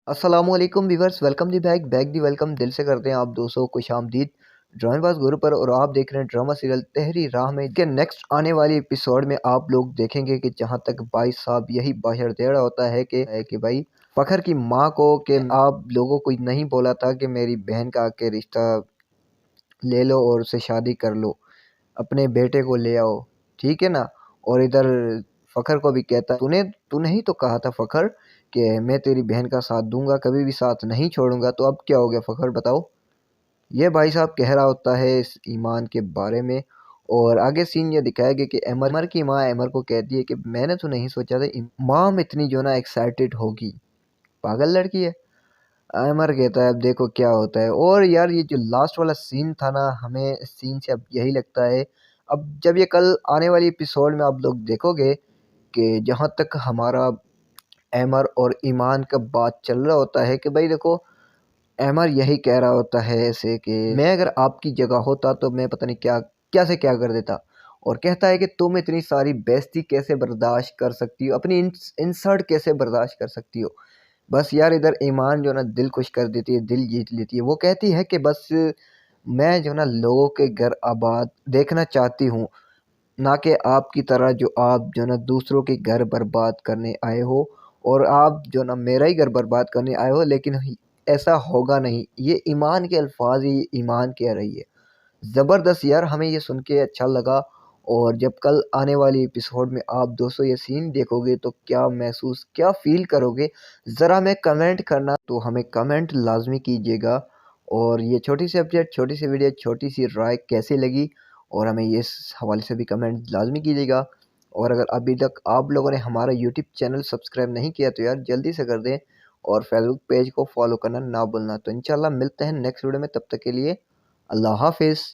अस्सलामुअलैकुम viewers, welcome the back the welcome दिल से करते हैं आप दोस्तों को खुशामदीद ड्रामाबाज गुरु पर। और आप देख रहे हैं ड्रामा सीरियल तहरी राह में के नेक्स्ट आने वाली एपिसोड में आप लोग देखेंगे कि जहां तक भाई साहब यही बाहर दे रहा होता है कि भाई फखर की माँ को कि आप लोगों को नहीं बोला था कि मेरी बहन का आके रिश्ता ले लो और उससे शादी कर लो, अपने बेटे को ले आओ, ठीक है ना। और इधर फखर को भी कहता है तूने तूने ही तो कहा था फखर कि मैं तेरी बहन का साथ दूंगा, कभी भी साथ नहीं छोड़ूंगा। तो अब क्या हो गया फखर, बताओ। ये भाई साहब कह रहा होता है इस ईमान के बारे में। और आगे सीन ये दिखाया गया कि अमर की माँ अमर को कहती है कि मैंने तो नहीं सोचा था माम इतनी जो ना एक्साइटेड होगी, पागल लड़की है। अमर कहता है अब देखो क्या होता है। और यार ये जो लास्ट वाला सीन था ना, हमें इस सीन से अब यही लगता है, अब जब ये कल आने वाली एपिसोड में आप लोग देखोगे कि जहाँ तक हमारा अमर और ईमान का बात चल रहा होता है कि भाई देखो, अमर यही कह रहा होता है ऐसे कि मैं अगर आपकी जगह होता तो मैं पता नहीं क्या क्या से क्या कर देता। और कहता है कि तुम इतनी सारी बेइज्जती कैसे बर्दाश्त कर सकती हो, अपनी इंसल्ट कैसे बर्दाश्त कर सकती हो। बस यार इधर ईमान जो ना दिल खुश कर देती है, दिल जीत लेती है। वो कहती है कि बस मैं जो ना लोगों के घर आबाद देखना चाहती हूँ, ना कि आपकी तरह जो आप जो ना दूसरों के घर बर्बाद करने आए हो। और आप जो ना मेरा ही घर बर्बाद करने आए हो, लेकिन ऐसा होगा नहीं। ये ईमान के अल्फाज ही ईमान कह रही है। ज़बरदस्त यार, हमें ये सुन के अच्छा लगा। और जब कल आने वाली एपिसोड में आप दोस्तों ये सीन देखोगे तो क्या महसूस क्या फ़ील करोगे, ज़रा हमें कमेंट करना, तो हमें कमेंट लाज़मी कीजिएगा। और ये छोटी सी अपडेट, छोटी सी वीडियो, छोटी सी राय कैसी लगी, और हमें ये इस हवाले से भी कमेंट लाज़मी कीजिएगा। और अगर अभी तक आप लोगों ने हमारा यूट्यूब चैनल सब्सक्राइब नहीं किया तो यार जल्दी से कर दें, और फेसबुक पेज को फॉलो करना ना भूलना। तो इंशाल्लाह मिलते हैं नेक्स्ट वीडियो में, तब तक के लिए अल्लाह हाफिज़।